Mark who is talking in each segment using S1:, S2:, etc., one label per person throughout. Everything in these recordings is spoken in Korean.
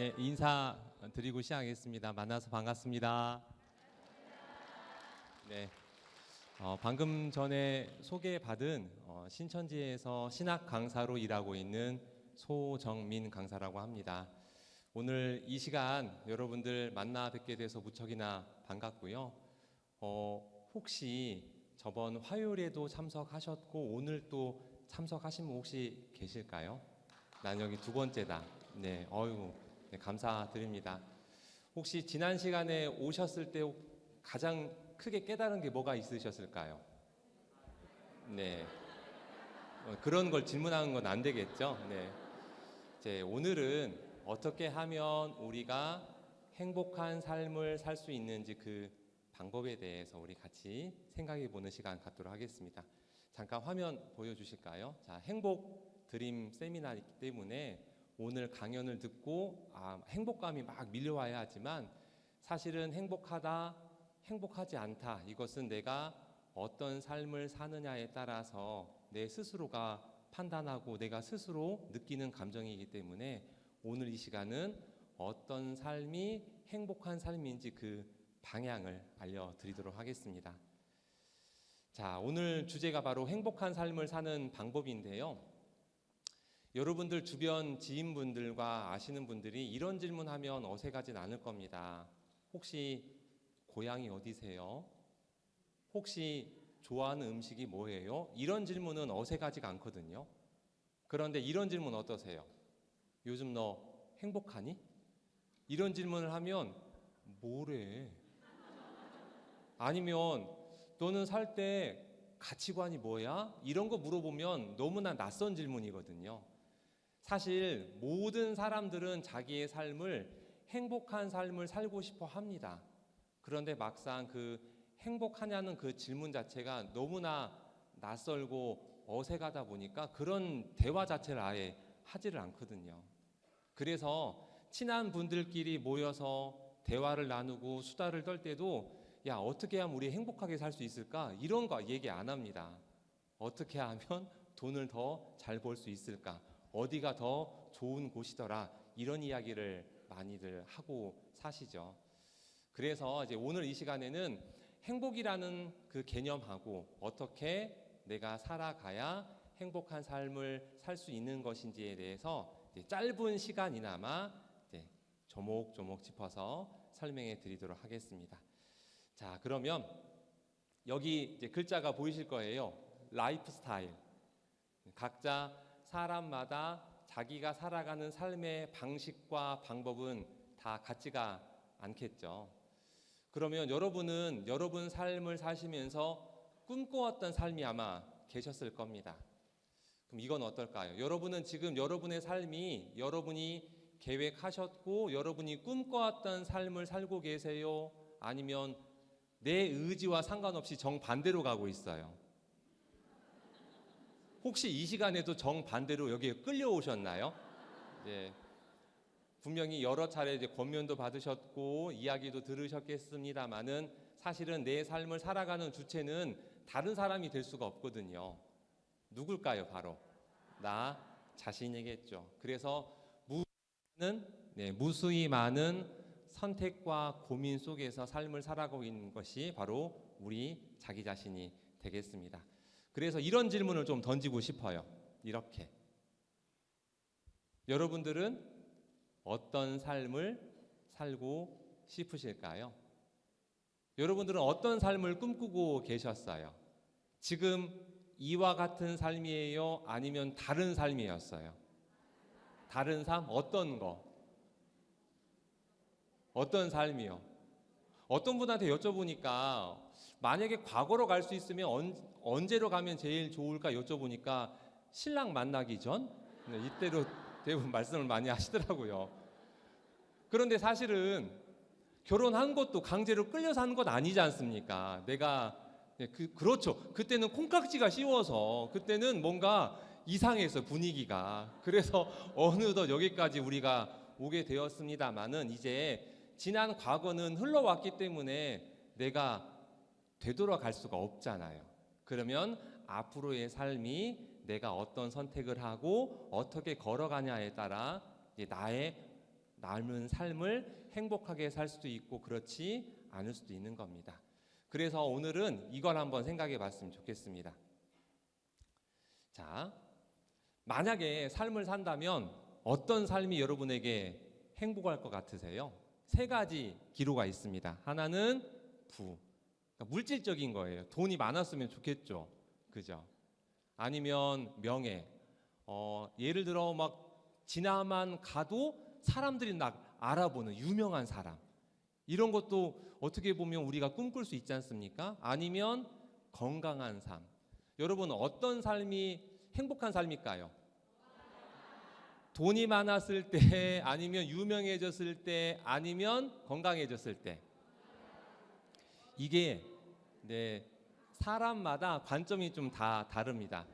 S1: 네, 인사 드리고 시작하겠습니다. 만나서 반갑습니다. 네, 방금 전에 소개받은 신천지에서 신학 강사로 일하고 있는 소정민 강사라고 합니다. 오늘 이 시간 여러분들 만나 뵙게 돼서 무척이나 반갑고요. 혹시 저번 화요일에도 참석하셨고 오늘 또 참석하신 분 혹시 계실까요? 난 여기 두 번째다. 네, 네, 감사드립니다. 혹시 지난 시간에 오셨을 때 가장 크게 깨달은 게 뭐가 있으셨을까요? 네, 그런 걸 질문하는 건 안 되겠죠? 네, 이제 오늘은 어떻게 하면 우리가 행복한 삶을 살 수 있는지 그 방법에 대해서 우리 같이 생각해 보는 시간 갖도록 하겠습니다. 잠깐 화면 보여주실까요? 자, 행복 드림 세미나이기 때문에 오늘 강연을 듣고 행복감이 막 밀려와야 하지만 사실은 행복하다, 행복하지 않다, 이것은 내가 어떤 삶을 사느냐에 따라서 내 스스로가 판단하고 내가 스스로 느끼는 감정이기 때문에 오늘 이 시간은 어떤 삶이 행복한 삶인지 그 방향을 알려드리도록 하겠습니다. 자, 오늘 주제가 바로 행복한 삶을 사는 방법인데요. 여러분들 주변 지인분들과 아시는 분들이 이런 질문하면 어색하진 않을 겁니다. 혹시 고향이 어디세요? 혹시 좋아하는 음식이 뭐예요? 이런 질문은 어색하지가 않거든요. 그런데 이런 질문 어떠세요? 요즘 너 행복하니? 이런 질문을 하면 뭐래? 아니면 너는 살 때 가치관이 뭐야? 이런 거 물어보면 너무나 낯선 질문이거든요. 사실 모든 사람들은 자기의 삶을 행복한 삶을 살고 싶어 합니다. 그런데 막상 그 행복하냐는 그 질문 자체가 너무나 낯설고 어색하다 보니까 그런 대화 자체를 아예 하지를 않거든요. 그래서 친한 분들끼리 모여서 대화를 나누고 수다를 떨 때도 야, 어떻게 하면 우리 행복하게 살 수 있을까? 이런 거 얘기 안 합니다. 어떻게 하면 돈을 더 잘 벌 수 있을까? 어디가 더 좋은 곳이더라, 이런 이야기를 많이들 하고 사시죠. 그래서 이제 오늘 이 시간에는 행복이라는 그 개념하고 어떻게 내가 살아가야 행복한 삶을 살 수 있는 것인지에 대해서 짧은 시간이나마 조목조목 짚어서 설명해 드리도록 하겠습니다. 자, 그러면 여기 이제 글자가 보이실 거예요. 라이프 스타일. 각자 사람마다 자기가 살아가는 삶의 방식과 방법은 다 같지가 않겠죠. 그러면 여러분은 여러분 삶을 사시면서 꿈꿔왔던 삶이 아마 계셨을 겁니다. 그럼 이건 어떨까요? 여러분은 지금 여러분의 삶이 여러분이 계획하셨고 여러분이 꿈꿔왔던 삶을 살고 계세요? 아니면 내 의지와 상관없이 정반대로 가고 있어요? 혹시 이 시간에도 정반대로 여기에 끌려오셨나요? 네, 분명히 여러 차례 이제 권면도 받으셨고 이야기도 들으셨겠습니다만은 사실은 내 삶을 살아가는 주체는 다른 사람이 될 수가 없거든요. 누굴까요? 바로 나 자신이겠죠. 그래서 무수히 많은 선택과 고민 속에서 삶을 살아가고 있는 것이 바로 우리 자기 자신이 되겠습니다. 그래서 이런 질문을 좀 던지고 싶어요. 이렇게, 여러분들은 어떤 삶을 살고 싶으실까요? 여러분들은 어떤 삶을 꿈꾸고 계셨어요? 지금 이와 같은 삶이에요? 아니면 다른 삶이었어요? 다른 삶? 어떤 거? 어떤 삶이요? 어떤 분한테 여쭤보니까 만약에 과거로 갈 수 있으면 언제로 가면 제일 좋을까 여쭤보니까 신랑 만나기 전? 이때로 대부분 말씀을 많이 하시더라고요. 그런데 사실은 결혼한 것도 강제로 끌려서 한 것 아니지 않습니까? 내가 그렇죠. 그때는 콩깍지가 씌워서 그때는 뭔가 이상해서 분위기가. 그래서 어느덧 여기까지 우리가 오게 되었습니다만은 이제 지난 과거는 흘러왔기 때문에 내가 되돌아갈 수가 없잖아요. 그러면 앞으로의 삶이 내가 어떤 선택을 하고 어떻게 걸어가냐에 따라 나의 남은 삶을 행복하게 살 수도 있고 그렇지 않을 수도 있는 겁니다. 그래서 오늘은 이걸 한번 생각해 봤으면 좋겠습니다. 자, 만약에 삶을 산다면 어떤 삶이 여러분에게 행복할 것 같으세요? 세 가지 기로가 있습니다. 하나는 부, 그러니까 물질적인 거예요. 돈이 많았으면 좋겠죠. 그죠? 아니면 명예. 예를 들어 막 지나만 가도 사람들이 막 알아보는 유명한 사람. 이런 것도 어떻게 보면 우리가 꿈꿀 수 있지 않습니까? 아니면 건강한 삶. 여러분 어떤 삶이 행복한 삶일까요? 돈이 많았을 때, 아니면 유명해졌을 때, 아니면 건강해졌을 때. 이게 사람마다 관점이 좀 다 다릅니다.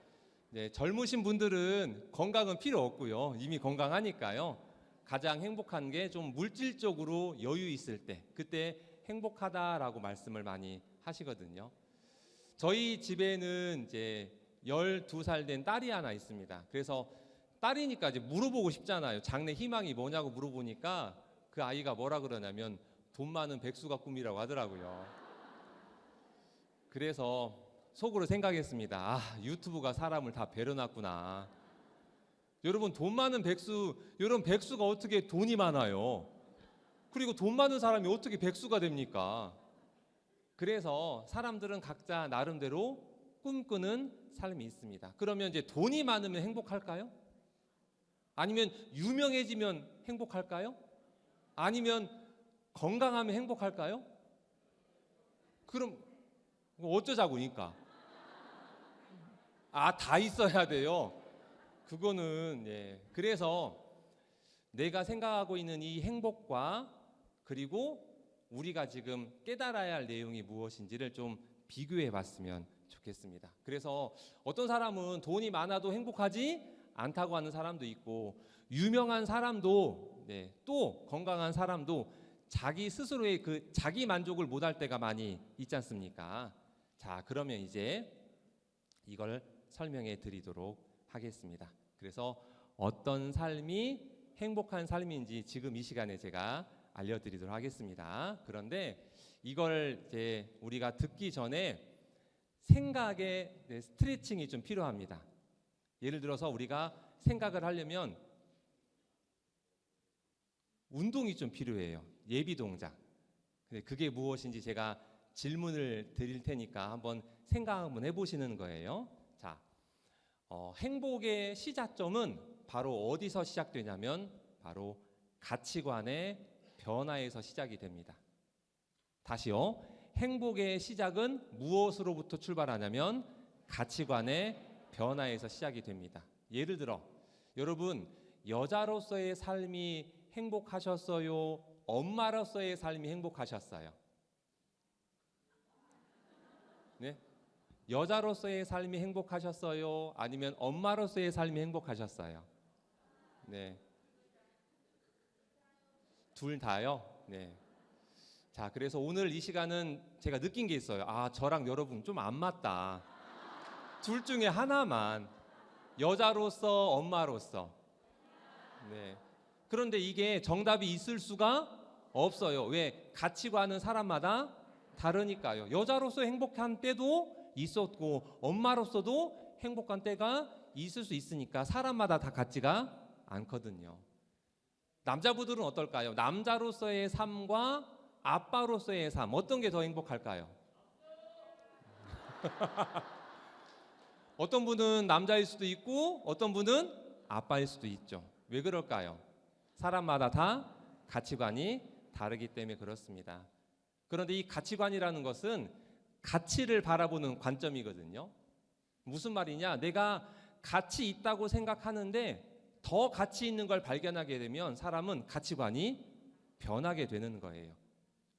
S1: 젊으신 분들은 건강은 필요 없고요. 이미 건강하니까요. 가장 행복한 게 좀 물질적으로 여유 있을 때, 그때 행복하다라고 말씀을 많이 하시거든요. 저희 집에는 이제 12살 된 딸이 하나 있습니다. 그래서 딸이니까 이제 물어보고 싶잖아요. 장래 희망이 뭐냐고 물어보니까 그 아이가 뭐라 그러냐면 돈 많은 백수가 꿈이라고 하더라고요. 그래서 속으로 생각했습니다. 아, 유튜브가 사람을 다 배려놨구나. 여러분 돈 많은 백수, 여러분 백수가 어떻게 돈이 많아요? 그리고 돈 많은 사람이 어떻게 백수가 됩니까? 그래서 사람들은 각자 나름대로 꿈꾸는 삶이 있습니다. 그러면 이제 돈이 많으면 행복할까요? 아니면 유명해지면 행복할까요? 아니면 건강하면 행복할까요? 그럼 어쩌자고니까? 다 있어야 돼요. 그거는 그래서 내가 생각하고 있는 이 행복과 그리고 우리가 지금 깨달아야 할 내용이 무엇인지를 좀 비교해 봤으면 좋겠습니다. 그래서 어떤 사람은 돈이 많아도 행복하지 않다고 하는 사람도 있고, 유명한 사람도 또 건강한 사람도 자기 스스로의 그 자기 만족을 못할 때가 많이 있지 않습니까? 자, 그러면 이제 이걸 설명해 드리도록 하겠습니다. 그래서 어떤 삶이 행복한 삶인지 지금 이 시간에 제가 알려드리도록 하겠습니다. 그런데 이걸 이제 우리가 듣기 전에 생각의 스트레칭이 좀 필요합니다. 예를 들어서 우리가 생각을 하려면 운동이 좀 필요해요. 예비 동작. 그게 무엇인지 제가 질문을 드릴 테니까 한번 생각 한번 해보시는 거예요. 자, 행복의 시작점은 바로 어디서 시작되냐면 바로 가치관의 변화에서 시작이 됩니다. 다시요. 행복의 시작은 무엇으로부터 출발하냐면 가치관의 변화에서 시작이 됩니다. 예를 들어 여러분 여자로서의 삶이 행복하셨어요? 엄마로서의 삶이 행복하셨어요? 네? 여자로서의 삶이 행복하셨어요? 아니면 엄마로서의 삶이 행복하셨어요? 네. 둘 다요? 네. 자, 그래서 오늘 이 시간은 제가 느낀 게 있어요. 저랑 여러분 좀 안 맞다. 둘 중에 하나만, 여자로서 엄마로서. 네. 그런데 이게 정답이 있을 수가 없어요. 왜? 가치관은 사람마다 다르니까요. 여자로서 행복한 때도 있었고 엄마로서도 행복한 때가 있을 수 있으니까 사람마다 다 같지가 않거든요. 남자분들은 어떨까요? 남자로서의 삶과 아빠로서의 삶, 어떤 게 더 행복할까요? 어떤 분은 남자일 수도 있고 어떤 분은 아빠일 수도 있죠. 왜 그럴까요? 사람마다 다 가치관이 다르기 때문에 그렇습니다. 그런데 이 가치관이라는 것은 가치를 바라보는 관점이거든요. 무슨 말이냐? 내가 가치 있다고 생각하는데 더 가치 있는 걸 발견하게 되면 사람은 가치관이 변하게 되는 거예요.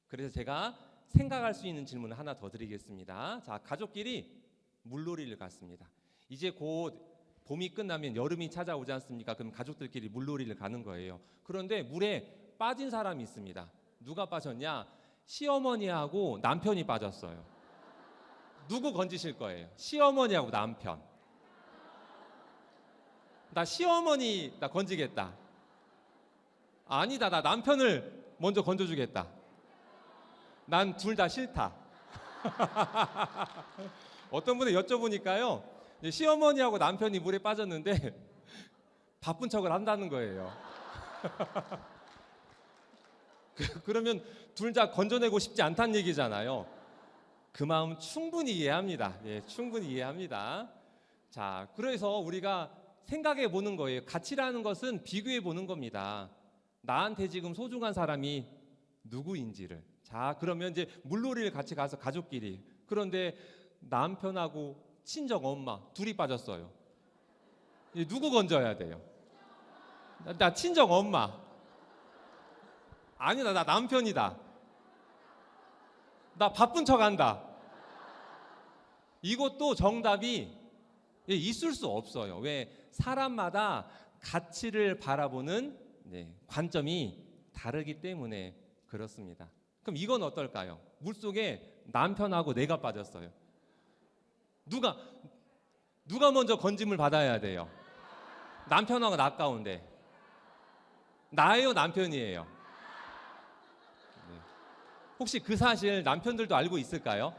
S1: 그래서 제가 생각할 수 있는 질문을 하나 더 드리겠습니다. 자, 가족끼리 물놀이를 갔습니다. 이제 곧 봄이 끝나면 여름이 찾아오지 않습니까? 그럼 가족들끼리 물놀이를 가는 거예요. 그런데 물에 빠진 사람이 있습니다. 누가 빠졌냐? 시어머니하고 남편이 빠졌어요. 누구 건지실 거예요? 시어머니하고 남편. 나 시어머니 나 건지겠다. 아니다, 나 남편을 먼저 건져주겠다. 난 둘 다 싫다. 어떤 분이 여쭤보니까요, 이제 시어머니하고 남편이 물에 빠졌는데 바쁜 척을 한다는 거예요. 그러면 둘 다 건져내고 싶지 않다는 얘기잖아요. 그 마음 충분히 이해합니다. 예, 충분히 이해합니다. 자, 그래서 우리가 생각해 보는 거예요. 가치라는 것은 비교해 보는 겁니다. 나한테 지금 소중한 사람이 누구인지를. 자, 그러면 이제 물놀이를 같이 가서 가족끼리. 그런데 남편하고 친정 엄마 둘이 빠졌어요. 이제 누구 건져야 돼요? 나 친정 엄마. 아니다, 나 남편이다. 나 바쁜 척 한다. 이것도 정답이 있을 수 없어요. 왜? 사람마다 가치를 바라보는 관점이 다르기 때문에 그렇습니다. 그럼 이건 어떨까요? 물속에 남편하고 내가 빠졌어요. 누가 먼저 건짐을 받아야 돼요? 남편하고 나 가운데. 나예요, 남편이에요? 네. 혹시 그 사실 남편들도 알고 있을까요?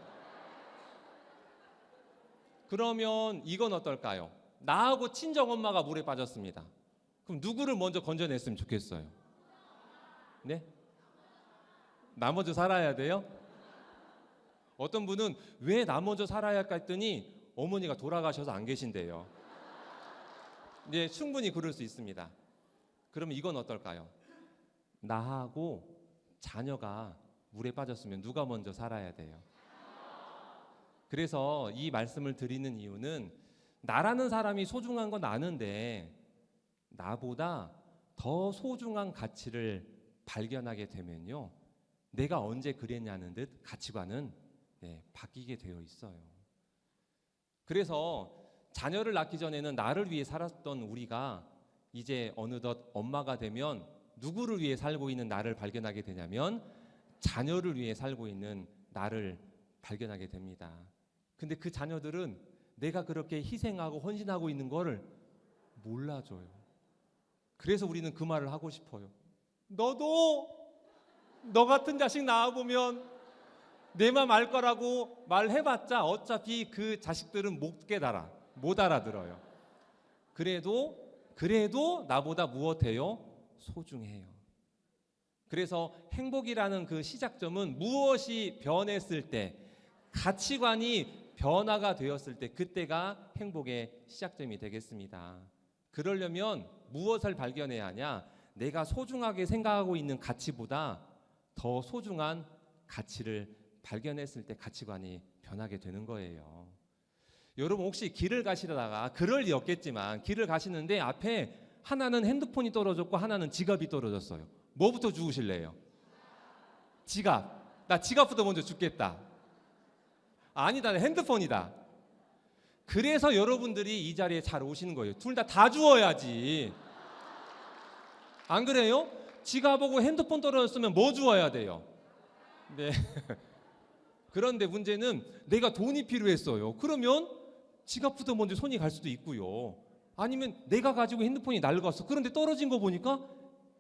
S1: 그러면 이건 어떨까요? 나하고 친정엄마가 물에 빠졌습니다. 그럼 누구를 먼저 건져냈으면 좋겠어요? 네? 나 먼저 살아야 돼요? 어떤 분은 왜 나 먼저 살아야 할까 했더니 어머니가 돌아가셔서 안 계신대요. 네, 충분히 그럴 수 있습니다. 그러면 이건 어떨까요? 나하고 자녀가 물에 빠졌으면 누가 먼저 살아야 돼요? 그래서 이 말씀을 드리는 이유는 나라는 사람이 소중한 건 아는데 나보다 더 소중한 가치를 발견하게 되면요, 내가 언제 그랬냐는 듯 가치관은 바뀌게 되어 있어요. 그래서 자녀를 낳기 전에는 나를 위해 살았던 우리가 이제 어느덧 엄마가 되면 누구를 위해 살고 있는 나를 발견하게 되냐면 자녀를 위해 살고 있는 나를 발견하게 됩니다. 근데 그 자녀들은 내가 그렇게 희생하고 헌신하고 있는 거를 몰라줘요. 그래서 우리는 그 말을 하고 싶어요. 너도 너 같은 자식 낳아보면 내 맘 알 거라고 말해봤자 어차피 그 자식들은 못 깨달아, 못 알아들어요. 그래도 나보다 무엇해요? 소중해요. 그래서 행복이라는 그 시작점은 무엇이 변했을 때, 가치관이 변화가 되었을 때, 그때가 행복의 시작점이 되겠습니다. 그러려면 무엇을 발견해야 하냐? 내가 소중하게 생각하고 있는 가치보다 더 소중한 가치를 발견했을 때 가치관이 변하게 되는 거예요. 여러분 혹시 길을 가시다가, 그럴 리 없겠지만 길을 가시는데 앞에 하나는 핸드폰이 떨어졌고 하나는 지갑이 떨어졌어요. 뭐부터 주우실래요? 지갑. 나 지갑부터 먼저 줍겠다. 아니다, 핸드폰이다. 그래서 여러분들이 이 자리에 잘 오시는 거예요. 둘 다 주워야지. 안 그래요? 지갑하고 핸드폰 떨어졌으면 뭐 주워야 돼요? 네. 그런데 문제는 내가 돈이 필요했어요. 그러면 지갑부터 먼저 손이 갈 수도 있고요. 아니면 내가 가지고 핸드폰이 낡았어. 그런데 떨어진 거 보니까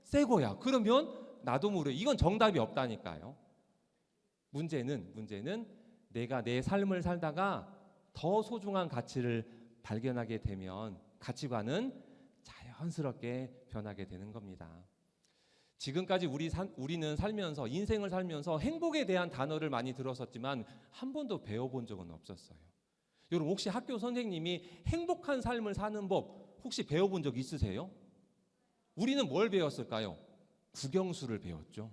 S1: 새 거야. 그러면 나도 모르게, 이건 정답이 없다니까요. 문제는 내가 내 삶을 살다가 더 소중한 가치를 발견하게 되면 가치관은 자연스럽게 변하게 되는 겁니다. 지금까지 우리는 살면서, 인생을 살면서 행복에 대한 단어를 많이 들었었지만 한 번도 배워본 적은 없었어요. 여러분 혹시 학교 선생님이 행복한 삶을 사는 법 혹시 배워본 적 있으세요? 우리는 뭘 배웠을까요? 국영수를 배웠죠.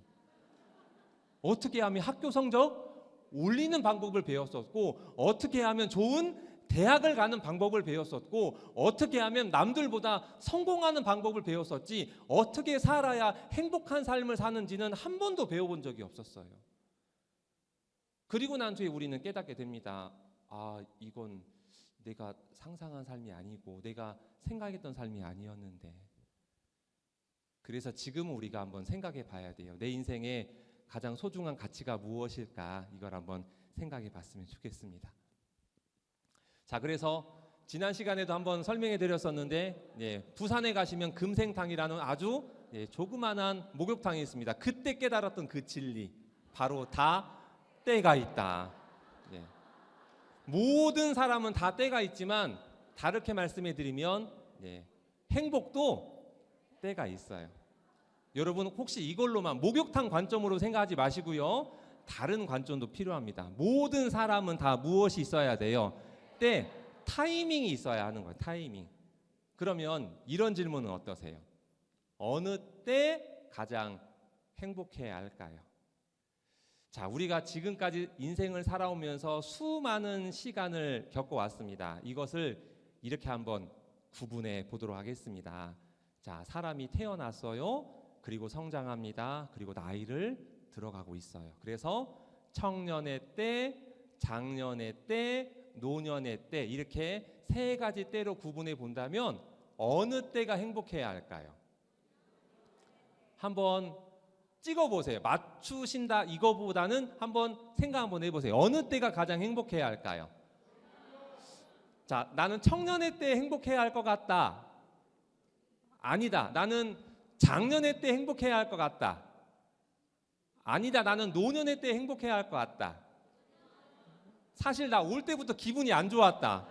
S1: 어떻게 하면 학교 성적 올리는 방법을 배웠었고, 어떻게 하면 좋은 대학을 가는 방법을 배웠었고, 어떻게 하면 남들보다 성공하는 방법을 배웠었지, 어떻게 살아야 행복한 삶을 사는지는 한 번도 배워본 적이 없었어요. 그리고 난 뒤에 우리는 깨닫게 됩니다. 아, 이건 내가 상상한 삶이 아니고 내가 생각했던 삶이 아니었는데. 그래서 지금 우리가 한번 생각해 봐야 돼요. 내 인생에 가장 소중한 가치가 무엇일까? 이걸 한번 생각해 봤으면 좋겠습니다. 자, 그래서 지난 시간에도 한번 설명해 드렸었는데, 부산에 가시면 금생탕이라는 아주 예, 조그만한 목욕탕이 있습니다. 그때 깨달았던 그 진리, 바로 다 때가 있다. 예. 모든 사람은 다 때가 있지만 다르게 말씀해 드리면 행복도 때가 있어요. 여러분 혹시 이걸로만 목욕탕 관점으로 생각하지 마시고요. 다른 관점도 필요합니다. 모든 사람은 다 무엇이 있어야 돼요? 때, 타이밍이 있어야 하는 거예요. 타이밍. 그러면 이런 질문은 어떠세요? 어느 때 가장 행복해야 할까요? 자, 우리가 지금까지 인생을 살아오면서 수많은 시간을 겪어왔습니다. 이것을 이렇게 한번 구분해 보도록 하겠습니다. 자, 사람이 태어났어요. 그리고 성장합니다. 그리고 나이를 들어가고 있어요. 그래서 청년의 때, 장년의 때, 노년의 때 이렇게 세 가지 때로 구분해 본다면 어느 때가 행복해야 할까요? 한번 찍어보세요. 맞추신다 이거보다는 한번 생각 한번 해보세요. 어느 때가 가장 행복해야 할까요? 자, 나는 청년의 때 행복해야 할 것 같다. 아니다. 나는 장년의 때 행복해야 할 것 같다. 아니다. 나는 노년의 때 행복해야 할 것 같다. 사실 나 올 때부터 기분이 안 좋았다.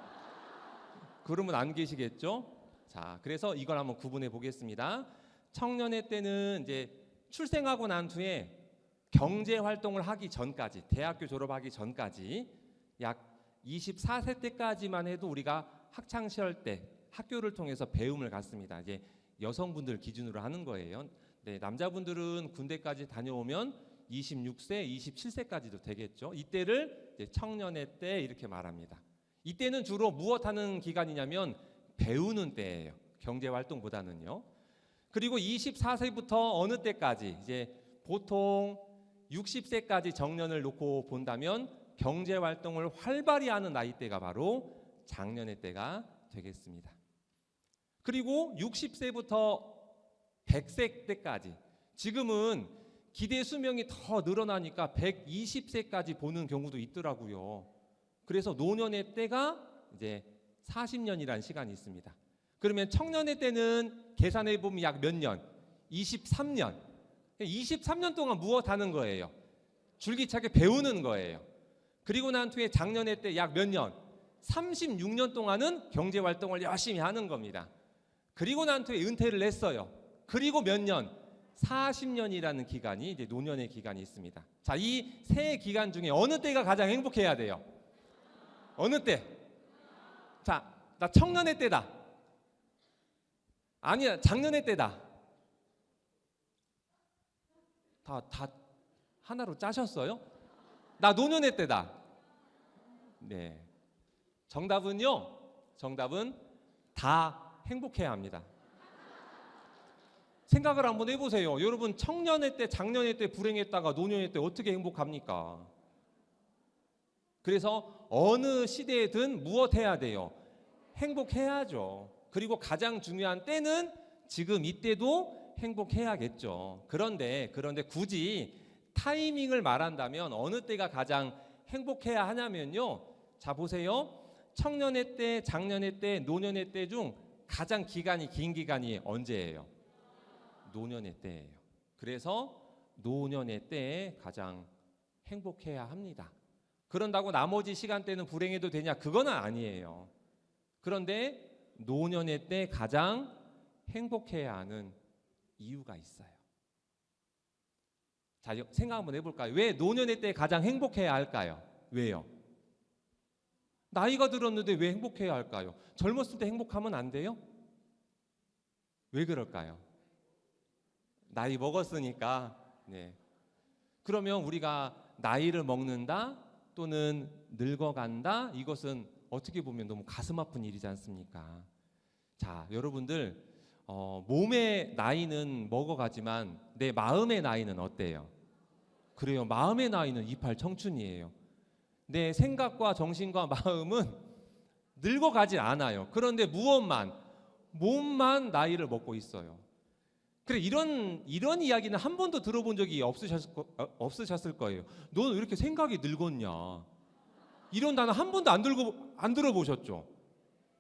S1: 그러면 안 계시겠죠? 자, 그래서 이걸 한번 구분해 보겠습니다. 청년의 때는 이제 출생하고 난 후에 경제 활동을 하기 전까지, 대학교 졸업하기 전까지 약 24세 때까지만 해도 우리가 학창 시절 때 학교를 통해서 배움을 갖습니다. 이제 여성분들 기준으로 하는 거예요. 네, 남자분들은 군대까지 다녀오면 26세, 27세까지도 되겠죠. 이때를 이제 청년의 때 이렇게 말합니다. 이때는 주로 무엇 하는 기간이냐면 배우는 때예요. 경제 활동보다는요. 그리고 24세부터 어느 때까지 이제 보통 60세까지 정년을 놓고 본다면 경제 활동을 활발히 하는 나이대가 바로 장년의 때가 되겠습니다. 그리고 60세부터 100세 때까지 지금은 기대 수명이 더 늘어나니까 120세까지 보는 경우도 있더라고요. 그래서 노년의 때가 이제 40년이라는 시간이 있습니다. 그러면 청년의 때는 계산해 보면 약 몇 년? 23년. 23년 동안 무엇 하는 거예요? 줄기차게 배우는 거예요. 그리고 난 후에 장년의 때 약 몇 년? 36년 동안은 경제 활동을 열심히 하는 겁니다. 그리고 난 후에 은퇴를 했어요. 그리고 몇 년? 40년이라는 기간이 이제 노년의 기간이 있습니다. 자, 이 세 기간 중에 어느 때가 가장 행복해야 돼요? 어느 때? 자, 나 청년의 때다. 아니야, 작년의 때다. 다 하나로 짜셨어요? 나 노년의 때다. 네. 정답은요. 정답은 다 행복해야 합니다. 생각을 한번 해보세요. 여러분 청년의 때, 장년의 때 불행했다가 노년의 때 어떻게 행복합니까? 그래서 어느 시대에든 무엇 해야 돼요? 행복해야죠. 그리고 가장 중요한 때는 지금 이때도 행복해야겠죠. 그런데 굳이 타이밍을 말한다면 어느 때가 가장 행복해야 하냐면요. 자, 보세요. 청년의 때, 장년의 때, 노년의 때 중 가장 기간이 긴 기간이 언제예요? 노년의 때예요. 그래서 노년의 때에 가장 행복해야 합니다. 그런다고 나머지 시간대는 불행해도 되냐? 그건 아니에요. 그런데 노년의 때 가장 행복해야 하는 이유가 있어요. 자, 생각 한번 해볼까요? 왜 노년의 때 가장 행복해야 할까요? 왜요? 나이가 들었는데 왜 행복해야 할까요? 젊었을 때 행복하면 안 돼요? 왜 그럴까요? 나이 먹었으니까. 네. 그러면 우리가 나이를 먹는다 또는 늙어간다, 이것은 어떻게 보면 너무 가슴 아픈 일이지 않습니까? 자, 여러분들 몸의 나이는 먹어가지만 내 마음의 나이는 어때요? 그래요. 마음의 나이는 28 청춘이에요. 내 생각과 정신과 마음은 늙어가지 않아요. 그런데 몸만 나이를 먹고 있어요. 그래, 이런 이야기는 한 번도 들어본 적이 없으셨을 거예요. 너는 왜 이렇게 생각이 늙었냐? 이런 단어 한 번도 안 들어보셨죠?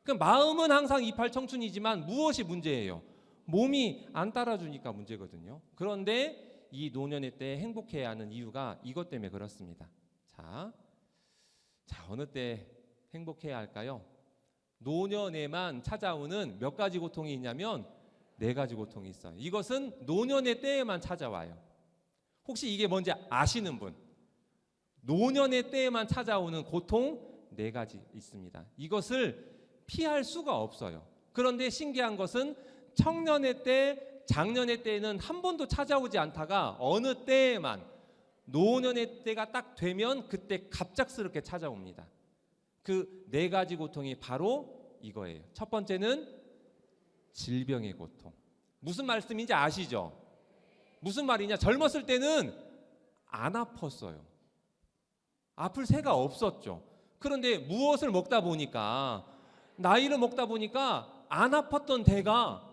S1: 그러니까 마음은 항상 28 청춘이지만 무엇이 문제예요? 몸이 안 따라주니까 문제거든요. 그런데 이 노년의 때 행복해야 하는 이유가 이것 때문에 그렇습니다. 자, 어느 때 행복해야 할까요? 노년에만 찾아오는 몇 가지 고통이 있냐면 4가지 고통이 있어요. 이것은 노년의 때에만 찾아와요. 혹시 이게 뭔지 아시는 분? 노년의 때에만 찾아오는 고통 4가지 있습니다. 이것을 피할 수가 없어요. 그런데 신기한 것은 청년의 때, 장년의 때에는 한 번도 찾아오지 않다가 어느 때에만 노년의 때가 딱 되면 그때 갑작스럽게 찾아옵니다. 그 4가지 고통이 바로 이거예요. 첫 번째는 질병의 고통. 무슨 말씀인지 아시죠? 무슨 말이냐? 젊었을 때는 안 아팠어요. 아플 새가 없었죠. 그런데 무엇을 먹다 보니까, 나이를 먹다 보니까 안 아팠던 대가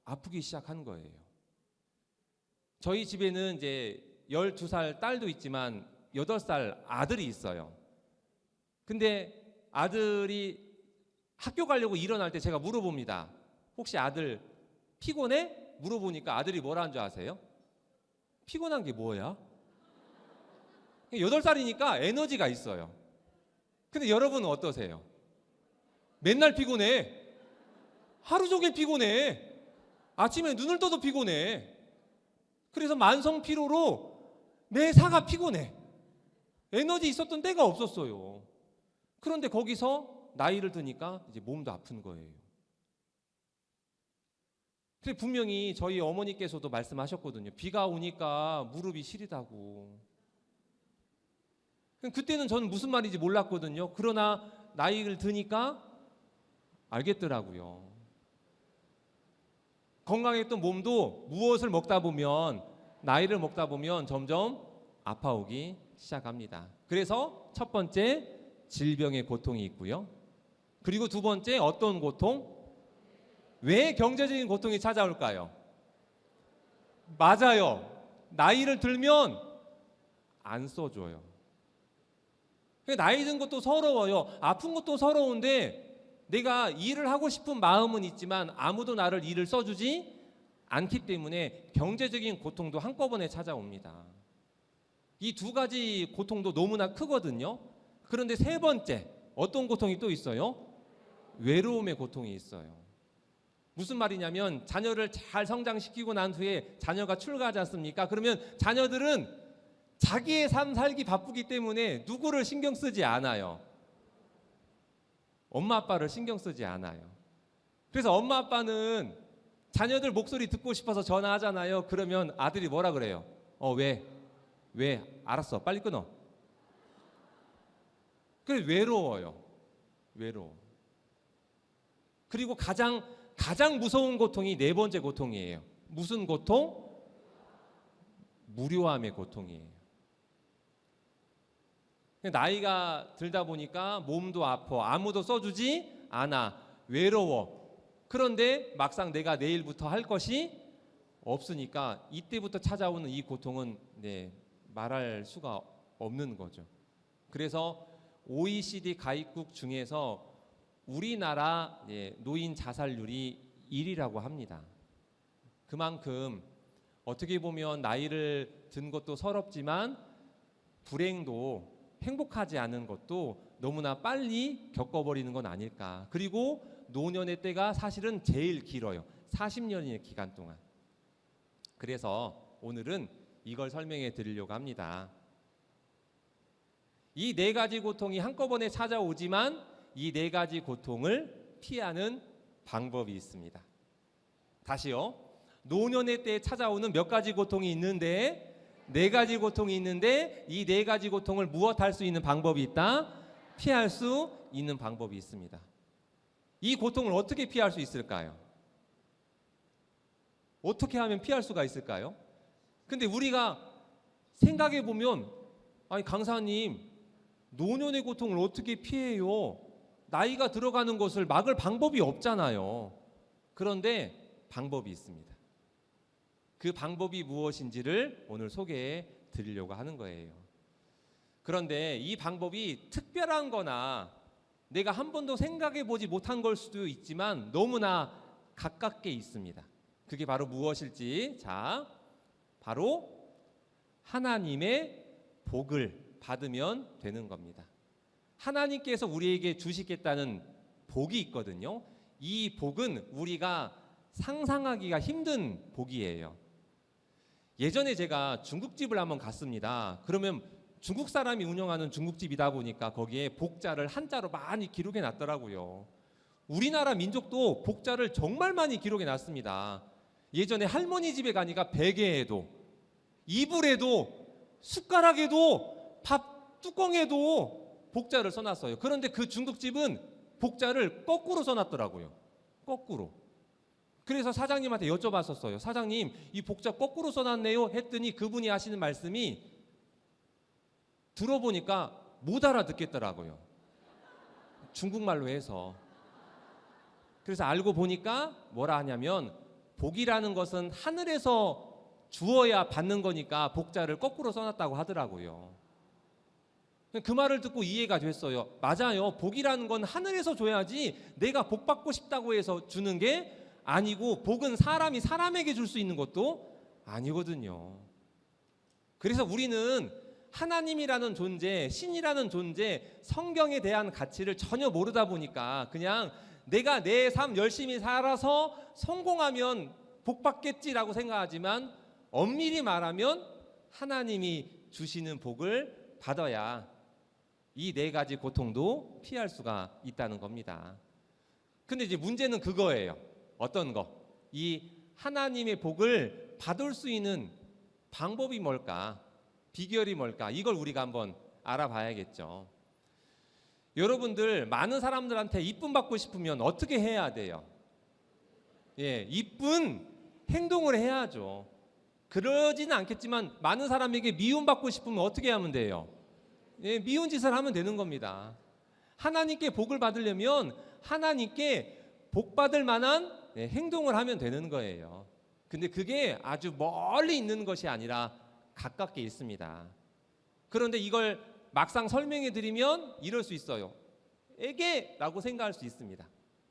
S1: 아프기 시작한 거예요. 저희 집에는 이제 12살 딸도 있지만 8살 아들이 있어요. 근데 아들이 학교 가려고 일어날 때 제가 물어봅니다. 혹시 아들 피곤해? 물어보니까 아들이 뭐라는 줄 아세요? 피곤한 게 뭐야? 8살이니까 에너지가 있어요. 근데 여러분은 어떠세요? 맨날 피곤해. 하루 종일 피곤해. 아침에 눈을 떠도 피곤해. 그래서 만성 피로로 매사가 피곤해. 에너지 있었던 때가 없었어요. 그런데 거기서 나이를 드니까 이제 몸도 아픈 거예요. 근데 분명히 저희 어머니께서도 말씀하셨거든요. 비가 오니까 무릎이 시리다고. 그때는 저는 무슨 말인지 몰랐거든요. 그러나 나이를 드니까 알겠더라고요. 건강했던 몸도 무엇을 먹다 보면, 나이를 먹다 보면 점점 아파오기 시작합니다. 그래서 첫 번째 질병의 고통이 있고요. 그리고 두 번째 어떤 고통? 왜 경제적인 고통이 찾아올까요? 맞아요. 나이를 들면 안 써줘요. 나이 든 것도 서러워요. 아픈 것도 서러운데 내가 일을 하고 싶은 마음은 있지만 아무도 나를 일을 써주지 않기 때문에 경제적인 고통도 한꺼번에 찾아옵니다. 이 2가지 고통도 너무나 크거든요. 그런데 세 번째 어떤 고통이 또 있어요? 외로움의 고통이 있어요. 무슨 말이냐면 자녀를 잘 성장시키고 난 후에 자녀가 출가하지 않습니까? 그러면 자녀들은 자기의 삶 살기 바쁘기 때문에 누구를 신경 쓰지 않아요. 엄마 아빠를 신경 쓰지 않아요. 그래서 엄마 아빠는 자녀들 목소리 듣고 싶어서 전화하잖아요. 그러면 아들이 뭐라 그래요? 왜? 알았어. 빨리 끊어. 그래, 외로워요. 외로워. 그리고 가장 무서운 고통이 4번째 고통이에요. 무슨 고통? 무료함의 고통이에요. 나이가 들다 보니까 몸도 아파. 아무도 써주지 않아. 외로워. 그런데 막상 내가 내일부터 할 것이 없으니까 이때부터 찾아오는 이 고통은 말할 수가 없는 거죠. 그래서 OECD 가입국 중에서 우리나라 노인 자살률이 1위라고 합니다. 그만큼 어떻게 보면 나이를 든 것도 서럽지만 불행도 행복하지 않은 것도 너무나 빨리 겪어버리는 건 아닐까. 그리고 노년의 때가 사실은 제일 길어요. 40년의 기간 동안. 그래서 오늘은 이걸 설명해 드리려고 합니다. 이 4가지 고통이 한꺼번에 찾아오지만 이 4가지 고통을 피하는 방법이 있습니다. 다시요. 노년의 때에 찾아오는 몇 가지 고통이 있는데 4가지 고통이 있는데 이 4가지 고통을 무엇할 수 있는 방법이 있다? 피할 수 있는 방법이 있습니다. 이 고통을 어떻게 피할 수 있을까요? 어떻게 하면 피할 수가 있을까요? 근데 우리가 생각해 보면 아니 강사님 노년의 고통을 어떻게 피해요? 나이가 들어가는 것을 막을 방법이 없잖아요. 그런데 방법이 있습니다. 그 방법이 무엇인지를 오늘 소개해 드리려고 하는 거예요. 그런데 이 방법이 특별한 거나 내가 한 번도 생각해 보지 못한 걸 수도 있지만 너무나 가깝게 있습니다. 그게 바로 무엇일지, 자, 바로 하나님의 복을 받으면 되는 겁니다. 하나님께서 우리에게 주시겠다는 복이 있거든요. 이 복은 우리가 상상하기가 힘든 복이에요. 예전에 제가 중국집을 한번 갔습니다. 그러면 중국 사람이 운영하는 중국집이다 보니까 거기에 복자를 한자로 많이 기록해 놨더라고요. 우리나라 민족도 복자를 정말 많이 기록해 놨습니다. 예전에 할머니 집에 가니까 베개에도, 이불에도, 숟가락에도, 밥 뚜껑에도 복자를 써놨어요. 그런데 그 중국집은 복자를 거꾸로 써놨더라고요. 거꾸로. 그래서 사장님한테 여쭤봤었어요. 사장님, 이 복자 거꾸로 써놨네요 했더니 그분이 하시는 말씀이 들어보니까 못 알아듣겠더라고요. 중국말로 해서. 그래서 알고 보니까 뭐라 하냐면 복이라는 것은 하늘에서 주어야 받는 거니까 복자를 거꾸로 써놨다고 하더라고요. 그 말을 듣고 이해가 됐어요. 맞아요. 복이라는 건 하늘에서 줘야지 내가 복 받고 싶다고 해서 주는 게 아니고, 복은 사람이 사람에게 줄 수 있는 것도 아니거든요. 그래서 우리는 하나님이라는 존재, 신이라는 존재, 성경에 대한 가치를 전혀 모르다 보니까 그냥 내가 내 삶 열심히 살아서 성공하면 복 받겠지라고 생각하지만, 엄밀히 말하면 하나님이 주시는 복을 받아야 이 네 가지 고통도 피할 수가 있다는 겁니다. 근데 이제 문제는 그거예요. 어떤 거? 이 하나님의 복을 받을 수 있는 방법이 뭘까? 비결이 뭘까? 이걸 우리가 한번 알아봐야겠죠. 여러분들, 많은 사람들한테 이쁨 받고 싶으면 어떻게 해야 돼요? 예, 이쁜 행동을 해야죠. 그러지는 않겠지만 많은 사람에게 미움 받고 싶으면 어떻게 하면 돼요? 예, 미운 짓을 하면 되는 겁니다. 하나님께 복을 받으려면 하나님께 복 받을 만한 행동을 하면 되는 거예요. 근데 그게 아주 멀리 있는 것이 아니라 가깝게 있습니다. 그런데 이걸 막상 설명해 드리면 이럴 수 있어요. 에게라고 생각할 수 있습니다.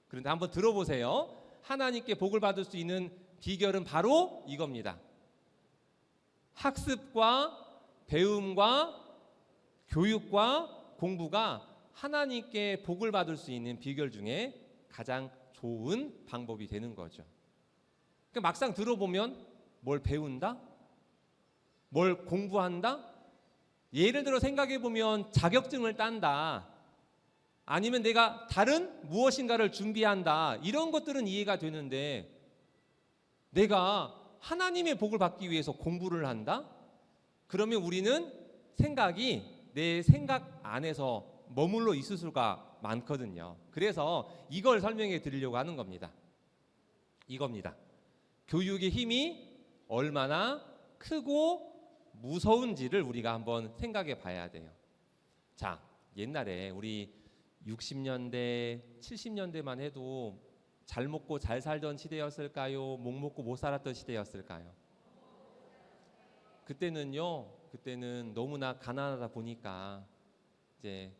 S1: 그런데 한번 들어보세요. 하나님께 복을 받을 수 있는 비결은 바로 이겁니다. 학습과 배움과 교육과 공부가 하나님께 복을 받을 수 있는 비결 중에 가장 좋은 방법이 되는 거죠. 그러니까 막상 들어보면 뭘 배운다? 뭘 공부한다? 예를 들어 생각해 보면 자격증을 딴다, 아니면 내가 다른 무엇인가를 준비한다, 이런 것들은 이해가 되는데, 내가 하나님의 복을 받기 위해서 공부를 한다? 그러면 우리는 생각이 내 생각 안에서 머물러 있을 수가 많거든요. 그래서 이걸 설명해 드리려고 하는 겁니다. 이겁니다. 교육의 힘이 얼마나 크고 무서운지를 우리가 한번 생각해 봐야 돼요. 자, 옛날에 우리 60년대, 70년대만 해도 잘 먹고 잘 살던 시대였을까요? 못 먹고 못 살았던 시대였을까요? 그때는 너무나 가난하다 보니까 이제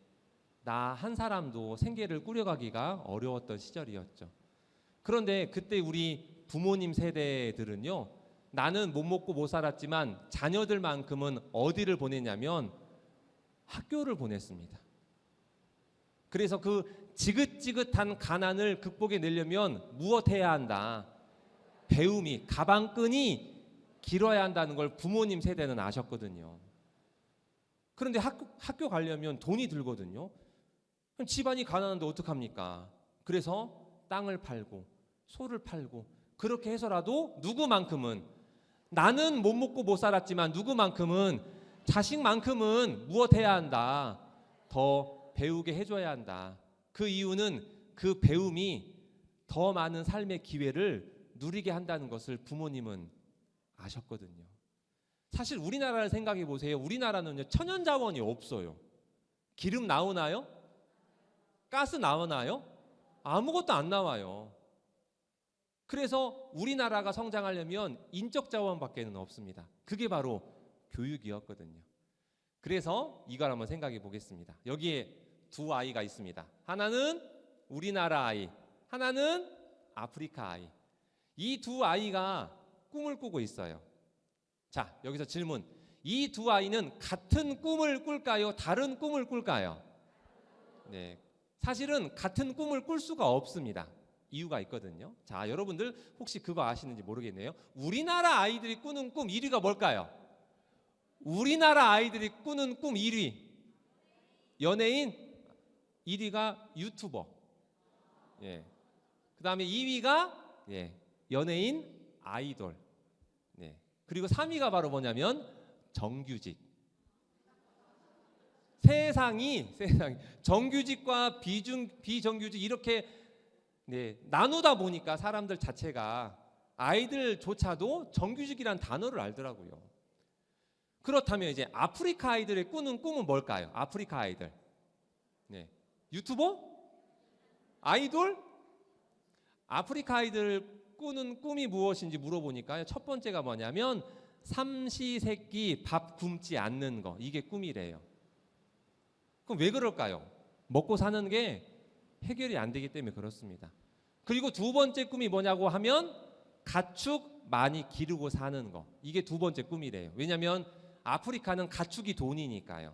S1: 나 한 사람도 생계를 꾸려가기가 어려웠던 시절이었죠. 그런데 그때 우리 부모님 세대들은요, 나는 못 먹고 못 살았지만 자녀들만큼은 어디를 보냈냐면 학교를 보냈습니다. 그래서 그 지긋지긋한 가난을 극복해 내려면 무엇해야 한다? 배움이, 가방끈이 길어야 한다는 걸 부모님 세대는 아셨거든요. 그런데 학교 가려면 돈이 들거든요. 그럼 집안이 가난한데 어떡합니까? 그래서 땅을 팔고 소를 팔고 그렇게 해서라도 누구만큼은, 나는 못 먹고 못 살았지만 누구만큼은, 자식만큼은 무엇해야 한다? 더 배우게 해줘야 한다. 그 이유는 그 배움이 더 많은 삶의 기회를 누리게 한다는 것을 부모님은 아셨거든요. 사실 우리나라를 생각해 보세요. 우리나라는 천연자원이 없어요. 기름 나오나요? 가스 나오나요? 아무것도 안 나와요. 그래서 우리나라가 성장하려면 인적 자원밖에는 없습니다. 그게 바로 교육이었거든요. 그래서 이걸 한번 생각해 보겠습니다. 여기에 두 아이가 있습니다. 하나는 우리나라 아이, 하나는 아프리카 아이. 이 두 아이가 꿈을 꾸고 있어요. 자, 여기서 질문. 이 두 아이는 같은 꿈을 꿀까요? 다른 꿈을 꿀까요? 네. 사실은 같은 꿈을 꿀 수가 없습니다. 이유가 있거든요. 자, 여러분들 혹시 그거 아시는지 모르겠네요. 우리나라 아이들이 꾸는 꿈 1위가 뭘까요? 우리나라 아이들이 꾸는 꿈 1위. 연예인, 1위가 유튜버. 예. 그다음에 2위가 연예인, 아이돌. 네. 그리고 3위가 바로 뭐냐면 정규직. 세상이 정규직과 비정규직 이렇게 나누다 보니까 사람들 자체가 아이들조차도 정규직이란 단어를 알더라고요. 그렇다면 이제 아프리카 아이들의 꾸는 꿈은 뭘까요? 아프리카 아이들. 네. 유튜버? 아이돌? 아프리카 아이들 꾸는 꿈이 무엇인지 물어보니까 첫 번째가 뭐냐면 삼시세끼 밥 굶지 않는 거. 이게 꿈이래요. 그럼 왜 그럴까요? 먹고 사는 게 해결이 안 되기 때문에 그렇습니다. 그리고 두 번째 꿈이 뭐냐고 하면 가축 많이 기르고 사는 거. 이게 두 번째 꿈이래요. 왜냐하면 아프리카는 가축이 돈이니까요.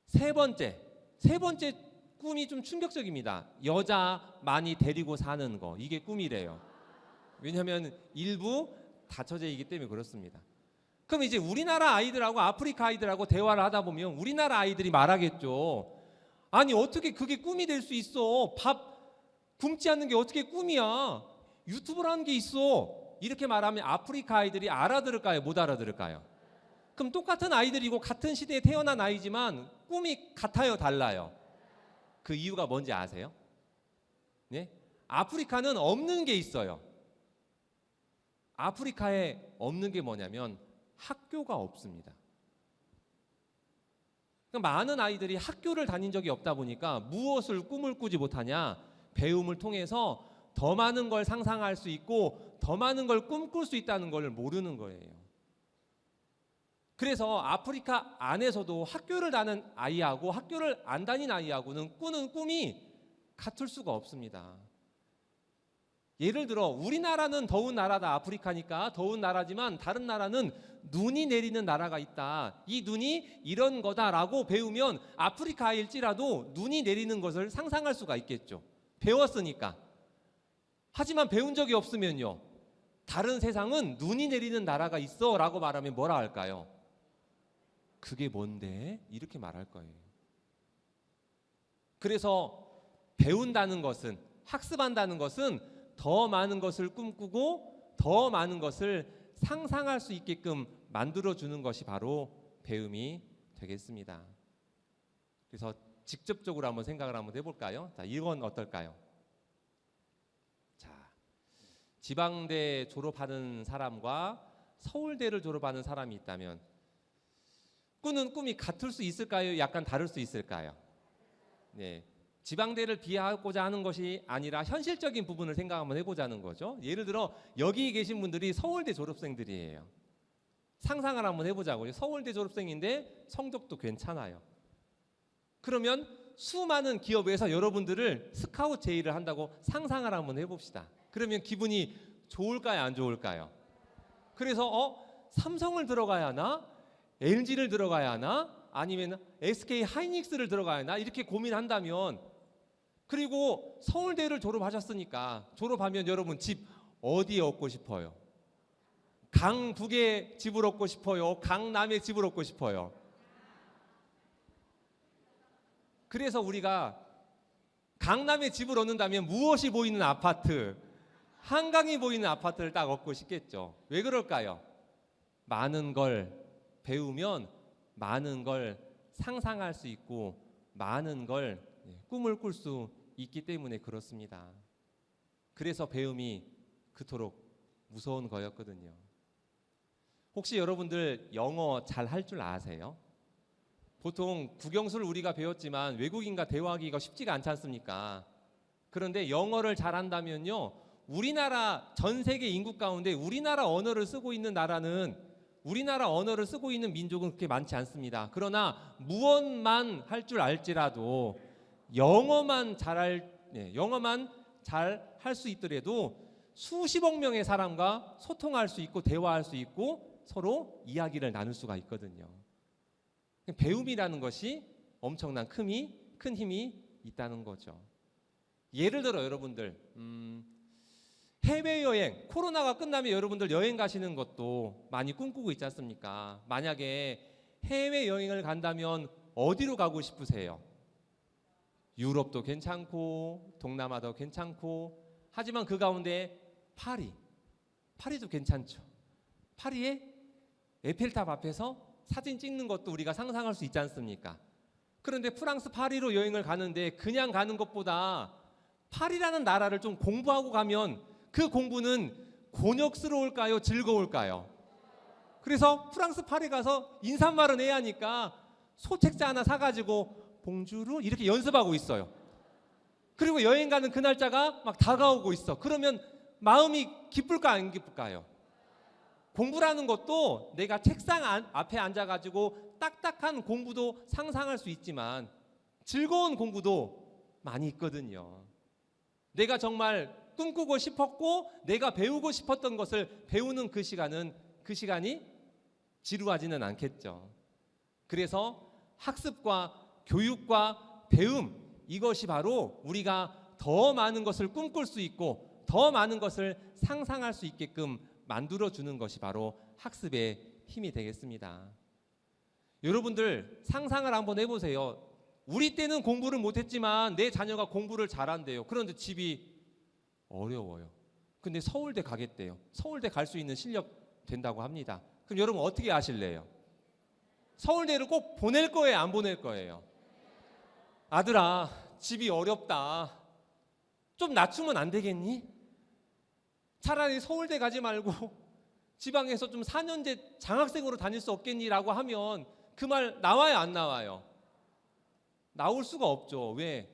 S1: 세 번째 꿈이 좀 충격적입니다. 여자 많이 데리고 사는 거. 이게 꿈이래요. 왜냐하면 일부 다처제이기 때문에 그렇습니다. 그럼 이제 우리나라 아이들하고 아프리카 아이들하고 대화를 하다 보면 우리나라 아이들이 말하겠죠. 아니 어떻게 그게 꿈이 될 수 있어? 밥 굶지 않는 게 어떻게 꿈이야? 유튜브라는 게 있어. 이렇게 말하면 아프리카 아이들이 알아들을까요? 못 알아들을까요? 그럼 똑같은 아이들이고 같은 시대에 태어난 아이지만 꿈이 같아요? 달라요? 그 이유가 뭔지 아세요? 네? 아프리카는 없는 게 있어요. 아프리카에 없는 게 뭐냐면 학교가 없습니다. 많은 아이들이 학교를 다닌 적이 없다 보니까 무엇을 꿈을 꾸지 못하냐? 배움을 통해서 더 많은 걸 상상할 수 있고 더 많은 걸 꿈꿀 수 있다는 걸 모르는 거예요. 그래서 아프리카 안에서도 학교를 다니는 아이하고 학교를 안 다닌 아이하고는 꾸는 꿈이 같을 수가 없습니다. 예를 들어 우리나라는 더운 나라다. 아프리카니까 더운 나라지만 다른 나라는 눈이 내리는 나라가 있다. 이 눈이 이런 거다라고 배우면 아프리카일지라도 눈이 내리는 것을 상상할 수가 있겠죠. 배웠으니까. 하지만 배운 적이 없으면요. 다른 세상은 눈이 내리는 나라가 있어 라고 말하면 뭐라 할까요? 그게 뭔데? 이렇게 말할 거예요. 그래서 배운다는 것은, 학습한다는 것은 더 많은 것을 꿈꾸고 더 많은 것을 상상할 수 있게끔 만들어주는 것이 바로 배움이 되겠습니다. 그래서 직접적으로 한번 생각을 한번 해볼까요? 자, 이건 어떨까요? 자, 지방대 졸업하는 사람과 서울대를 졸업하는 사람이 있다면 꾸는 꿈이 같을 수 있을까요? 약간 다를 수 있을까요? 네. 지방대를 비하하고자 하는 것이 아니라 현실적인 부분을 생각 한번 해보자는 거죠. 예를 들어 여기 계신 분들이 서울대 졸업생들이에요. 상상을 한번 해보자고요. 서울대 졸업생인데 성적도 괜찮아요. 그러면 수많은 기업에서 여러분들을 스카웃 제의를 한다고 상상을 한번 해봅시다. 그러면 기분이 좋을까요? 안 좋을까요? 그래서 삼성을 들어가야 하나? LG를 들어가야 하나? 아니면 SK 하이닉스를 들어가야 하나? 이렇게 고민한다면, 그리고 서울대를 졸업하셨으니까 졸업하면 여러분 집 어디에 얻고 싶어요? 강북에 집을 얻고 싶어요? 강남에 집을 얻고 싶어요? 그래서 우리가 강남에 집을 얻는다면 무엇이 보이는 아파트? 한강이 보이는 아파트를 딱 얻고 싶겠죠. 왜 그럴까요? 많은 걸 배우면 많은 걸 상상할 수 있고 많은 걸 꿈을 꿀 수 있기 때문에 그렇습니다. 그래서 배움이 그토록 무서운 거였거든요. 혹시 여러분들 영어 잘 할 줄 아세요? 보통 국영수를 우리가 배웠지만 외국인과 대화하기가 쉽지가 않지 않습니까? 그런데 영어를 잘한다면요, 우리나라 전 세계 인구 가운데 우리나라 언어를 쓰고 있는 나라는, 우리나라 언어를 쓰고 있는 민족은 그렇게 많지 않습니다. 그러나 무엇만 할 줄 알지라도 영어만 잘 할 수 있더라도 수십억 명의 사람과 소통할 수 있고 대화할 수 있고 서로 이야기를 나눌 수가 있거든요. 배움이라는 것이 엄청난 큰 힘이 있다는 거죠. 예를 들어 여러분들 해외여행, 코로나가 끝나면 여러분들 여행 가시는 것도 많이 꿈꾸고 있지 않습니까? 만약에 해외여행을 간다면 어디로 가고 싶으세요? 유럽도 괜찮고 동남아도 괜찮고, 하지만 그 가운데 파리도 괜찮죠. 파리에 에펠탑 앞에서 사진 찍는 것도 우리가 상상할 수 있지 않습니까? 그런데 프랑스 파리로 여행을 가는데 그냥 가는 것보다 파리라는 나라를 좀 공부하고 가면 그 공부는 곤욕스러울까요? 즐거울까요? 그래서 프랑스 파리 가서 인사말은 해야 하니까 소책자 하나 사가지고 봉주르 이렇게 연습하고 있어요. 그리고 여행 가는 그 날짜가 막 다가오고 있어. 그러면 마음이 기쁠까 안 기쁠까요? 공부라는 것도 내가 책상 앞에 앉아가지고 딱딱한 공부도 상상할 수 있지만 즐거운 공부도 많이 있거든요. 내가 정말 꿈꾸고 싶었고 내가 배우고 싶었던 것을 배우는 그 시간이 지루하지는 않겠죠. 그래서 학습과 교육과 배움, 이것이 바로 우리가 더 많은 것을 꿈꿀 수 있고 더 많은 것을 상상할 수 있게끔 만들어주는 것이 바로 학습의 힘이 되겠습니다. 여러분들 상상을 한번 해보세요. 우리 때는 공부를 못했지만 내 자녀가 공부를 잘한대요. 그런데 집이 어려워요. 근데 서울대 가겠대요. 서울대 갈 수 있는 실력 된다고 합니다. 그럼 여러분 어떻게 하실래요? 서울대를 꼭 보낼 거예요? 안 보낼 거예요? 아들아, 집이 어렵다. 좀 낮추면 안 되겠니? 차라리 서울대 가지 말고 지방에서 좀 4년제 장학생으로 다닐 수 없겠니라고 하면 그 말 나와요, 안 나와요? 나올 수가 없죠. 왜?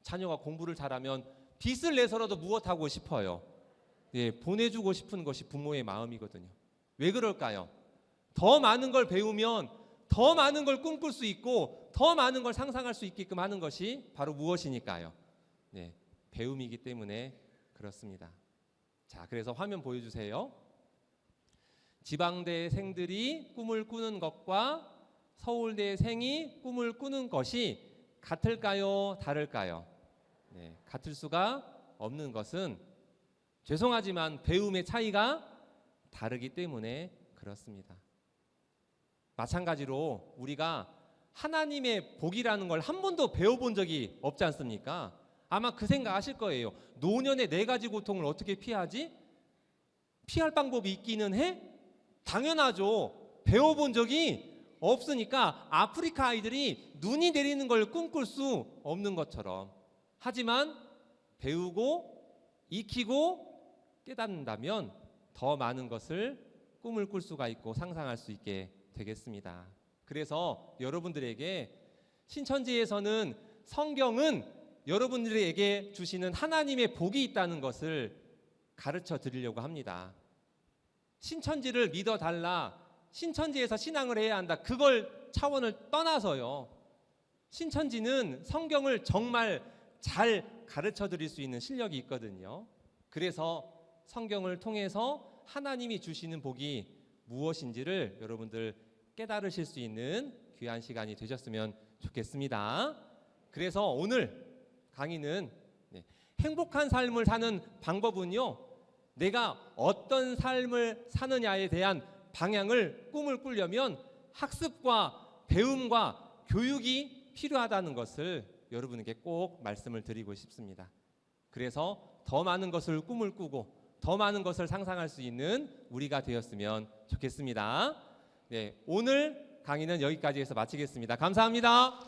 S1: 자녀가 공부를 잘하면 빚을 내서라도 무엇하고 싶어요? 예, 보내주고 싶은 것이 부모의 마음이거든요. 왜 그럴까요? 더 많은 걸 배우면 더 많은 걸 꿈꿀 수 있고 더 많은 걸 상상할 수 있게끔 하는 것이 바로 무엇이니까요? 네, 배움이기 때문에 그렇습니다. 자, 그래서 화면 보여주세요. 지방대생들이 꿈을 꾸는 것과 서울대생이 꿈을 꾸는 것이 같을까요? 다를까요? 네, 같을 수가 없는 것은 죄송하지만 배움의 차이가 다르기 때문에 그렇습니다. 마찬가지로 우리가 하나님의 복이라는 걸 한 번도 배워본 적이 없지 않습니까? 아마 그 생각하실 거예요. 노년의 4가지 고통을 어떻게 피하지? 피할 방법이 있기는 해? 당연하죠. 배워본 적이 없으니까 아프리카 아이들이 눈이 내리는 걸 꿈꿀 수 없는 것처럼, 하지만 배우고 익히고 깨닫는다면 더 많은 것을 꿈을 꿀 수가 있고 상상할 수 있게 되겠습니다. 그래서 여러분들에게 신천지에서는 성경은 여러분들에게 주시는 하나님의 복이 있다는 것을 가르쳐 드리려고 합니다. 신천지를 믿어달라, 신천지에서 신앙을 해야 한다, 그걸 차원을 떠나서요, 신천지는 성경을 정말 잘 가르쳐 드릴 수 있는 실력이 있거든요. 그래서 성경을 통해서 하나님이 주시는 복이 무엇인지를 여러분들 깨달으실 수 있는 귀한 시간이 되셨으면 좋겠습니다. 그래서 오늘 강의는 행복한 삶을 사는 방법은요, 내가 어떤 삶을 사느냐에 대한 방향을, 꿈을 꾸려면 학습과 배움과 교육이 필요하다는 것을 여러분에게 꼭 말씀을 드리고 싶습니다. 그래서 더 많은 것을 꿈을 꾸고 더 많은 것을 상상할 수 있는 우리가 되었으면 좋겠습니다. 네, 오늘 강의는 여기까지 해서 마치겠습니다. 감사합니다.